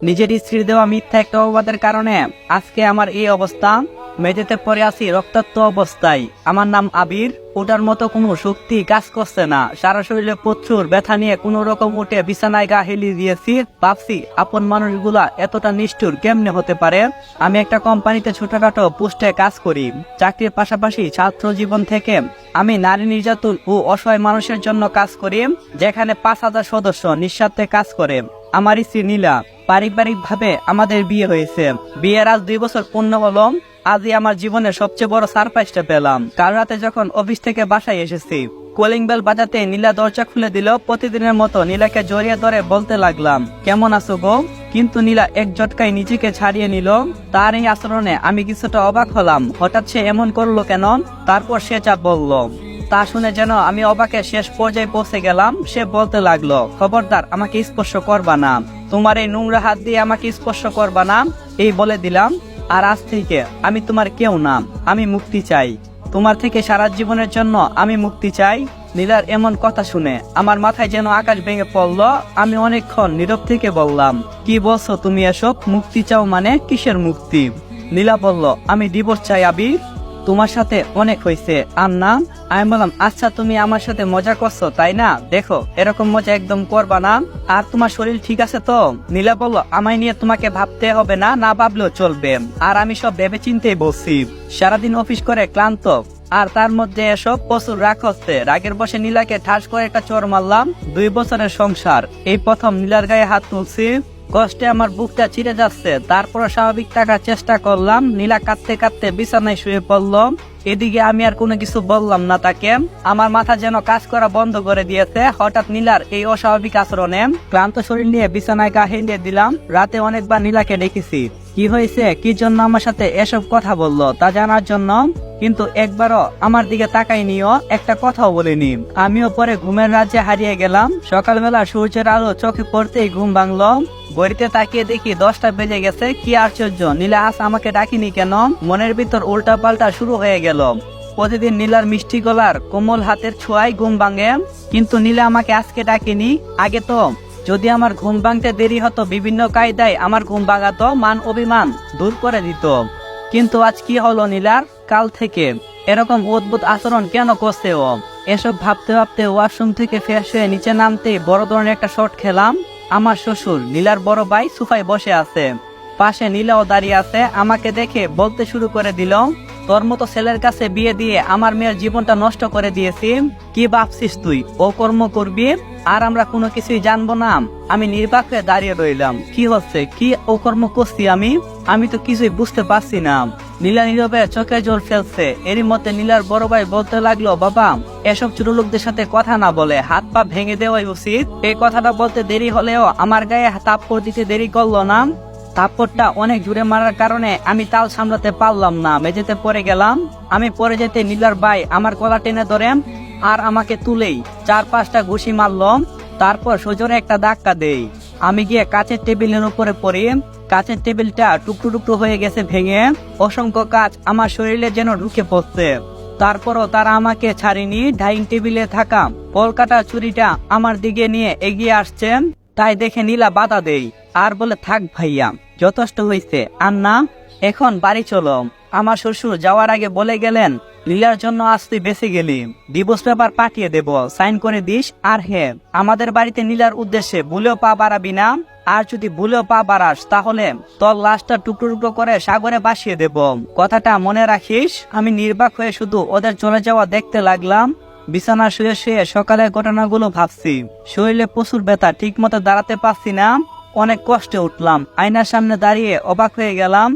নিজের স্ত্রীর দেওয়া মিথ্যা একটা অপবাদের কারণে আজকে আমার এই অবস্থা। মেঝেতে পড়ে আছি রক্তাক্ত অবস্থায়। আমার নাম আবির। ওটার মতো কোনো শক্তি কাজ করছে না। সারা শরীরে প্রচুর ব্যথা নিয়ে কোনো রকম উঠে বিছানায় গা হেলিয়ে দিয়েছি। ভাবছি আপন মানুষগুলা এতটা নিষ্ঠুর কেমনে হতে পারে। আমি একটা কোম্পানিতে ছোটখাটো পোস্টে কাজ করি। চাকরির পাশাপাশি ছাত্র জীবন থেকে আমি নারী নির্যাতন ও অসহায় মানুষের জন্য কাজ করি, যেখানে 5,000 সদস্য নিঃস্বার্থে কাজ করে। আমার স্ত্রী নীলা। পারিবারিকভাবে আমাদের বিয়ে হয়েছে। বিয়ের আজ 2 বছর পূর্ণ হলো। আজই আমার জীবনের সবচেয়ে বড় সারপ্রাইজটা পেলাম। কাল রাতে যখন অফিস থেকে বাসায় এসেছি, কলিং বেল বাজাতে নীলা দরজা খুলে দিল। প্রতিদিনের মতো নীলাকে জড়িয়ে ধরে বলতে লাগলাম, কেমন আছো গো? কিন্তু নীলা এক ঝটকায় নিজেকে ছাড়িয়ে নিল। তার এই আচরণে আমি কিছুটা অবাক হলাম। হঠাৎ সে এমন করলো কেন? তারপর সে যা বলল তা শুনে যেন আমি অবাকের শেষ পর্যায়ে পৌঁছে গেলাম। সে বলতে লাগলো, খবরদার আমাকে স্পর্শ করবা না, তোমার এই নোংরা হাত দিয়ে আমাকে স্পর্শ করবা না। এই বলে দিলাম, আর আজ থেকে আমি তোমার কেউ না, আমি মুক্তি চাই। তোমার থেকে সারা জীবনের জন্য আমি মুক্তি চাই। নীলার এমন কথা শুনে আমার মাথায় যেন আকাশ ভেঙে পড়ল। আমি অনেকক্ষণ নীরব থেকে বললাম, কি বলছো তুমি এসব? মুক্তি চাও মানে? কিসের মুক্তি? নীলা বলল, আমি ডিভোর্স চাই আবির, তোমার সাথে অনেক হয়েছে আর না। আমি বললাম, আচ্ছা তুমি আমার সাথে মজা করছো তাই না? দেখো এরকম মজা একদম করবা না। আর তোমার শরীর ঠিক আছে তো? নীলা বলল, আমায় নিয়ে তোমাকে ভাবতে হবে না, না ভাবলেও চলবে। আর আমি সব ভেবে চিন্তেই বলছি। সারাদিন অফিস করে ক্লান্ত, আর তার মধ্যে এসব প্রচুর রাগ হচ্ছে। রাগের বসে নীলাকে ঠাস করে একটা চড় মারলাম। 2 বছরের সংসার, এই প্রথম নীলার গায়ে হাত তুলছি। কষ্টে আমার বুকটা ছিঁড়ে যাচ্ছে। তারপর স্বাভাবিক থাকার চেষ্টা করলাম। নীলা কাঁদতে কাঁদতে বিছানায় শুয়ে পড়ল। এদিকে আমি আর কোনো কিছু বললাম না তাকে। আমার মাথা যেন কাজ করা বন্ধ করে দিয়েছে হঠাৎ নীলার এই অস্বাভাবিক আচরণে। ক্লান্ত শরীর নিয়ে বিছানায় গা হেলিয়ে দিলাম। রাতে অনেকবার নীলাকে ডেকেছি, কি হয়েছে, কি জন্য আমার সাথে এসব কথা বললো তা জানার জন্য, কিন্তু একবারও আমার দিকে তাকাইনিও, একটা কথাও বলিনি। আমিও পরে ঘুমের রাজ্যে হারিয়ে গেলাম। সকালবেলা সূর্যের আলো চোখে পড়তেই ঘুম ভাঙলো। ঘড়িতে তাকিয়ে দেখি 10টা বেজে গেছে। কি আশ্চর্য, নীলা আজ আমাকে ডাকিনি কেন? মনের ভিতর উল্টা পাল্টা শুরু হয়ে গেল। প্রতিদিন নীলার মিষ্টি গলার কোমল হাতের ছোঁয়ায় ঘুম ভাঙে, কিন্তু নীলা আমাকে আজকে ডাকেনি। আগে তো যদি আমার ঘুম ভাঙতে দেরি হতো, বিভিন্ন কায়দায় আমার ঘুম ভাঙাতো, মান অভিমান দূর করে দিত। কিন্তু আজ কি হলো নীলার? কাল থেকে এরকম অদ্ভুত আচরণ কেন করছে ও? এসব ভাবতে ভাবতে ওয়াশরুম থেকে ফ্রেশ হয়ে নিচে নামতে বড় ধরনের একটা শট খেলাম। আমার শ্বশুর নীলার বড় ভাই সোফায় বসে আছে, পাশে নীলাও দাঁড়িয়ে আছে। আমাকে দেখে বলতে শুরু করে দিল, তোর মতো ছেলের কাছে বিয়ে দিয়ে আমার মেয়ের জীবনটা নষ্ট করে দিয়েছি। কি ভাবছিস তুই ও কর্ম করবি আর আমরা কোনো কিছুই জানবো না? আমি নির্বাক হয়ে দাঁড়িয়ে রইলাম। কি হচ্ছে, কি ও কর্ম করছি আমি তো কিছুই বুঝতে পারছি না। নীলা নীরবে চোখে জল ফেলছে। এরই মধ্যে নীলার বড় ভাই বলতে লাগলো, বাবা এসব ছোট লোকদের সাথে কথা না বলে হাত পা ভেঙে দেওয়াই উচিত। এই কথাটা বলতে দেরি হলেও আমার গায়ে থাপ্পড় দিতে দেরি করলো না। থাপ্পড়টা অনেক জোরে মারার কারণে আমি তাল সামলাতে পারলাম না, মেঝেতে পড়ে গেলাম। আমি পড়ে যেতে নীলার ভাই আমার গলা টেনে ধরেন আর আমাকে তুলেই 4-5টা ঘুষি মারলাম। তারপর সজোরে একটা ধাক্কা দেই। আমি গিয়ে কাচের টেবিলের উপরে পড়ি। কাচের টেবিলটা টুকরো টুকরো হয়ে গেছে ভেঙে। অসংখ্য কাচ আমার শরীরে যেন ঢুকে পড়ছে। তারপরও তারা আমাকে ছাড়েনি। ডাইনিং টেবিলে থাকা কলকাটা চুরিটা আমার দিকে নিয়ে এগিয়ে আসছেন। তাই দেখে নীলা বাধা দেই আর বলে, থাক ভাইয়া, যথেষ্ট হয়েছে, আর না, এখন বাড়ি চলো। আমার শ্বশুর যাওয়ার আগে বলে গেলেন, লীলার জন্য আজ তুই বেঁচে গেলি, ডিভোর্স পেপার পাঠিয়ে দেব, সাইন করে দিস। আর হ্যাঁ, আমাদের বাড়িতে নীলার উদ্দেশ্যে ভুলেও পা বাড়াবি না। আর যদি ভুলেও পা বাড়াস তাহলে তোর লাশটা টুকরো টুকরো করে সাগরে ভাসিয়ে দেব, কথাটা মনে রাখিস। আমি নির্বাক হয়ে শুধু ওদের চলে যাওয়া দেখতে লাগলাম। বিছানা শুয়ে শুয়ে সকালের ঘটনাগুলো ভাবছি। শরীরে প্রচুর ব্যথা, ঠিক মতো দাঁড়াতে পারছি না। অনেক কষ্টে উঠলাম। আয়নার সামনে দাঁড়িয়ে অবাক হয়ে গেলাম।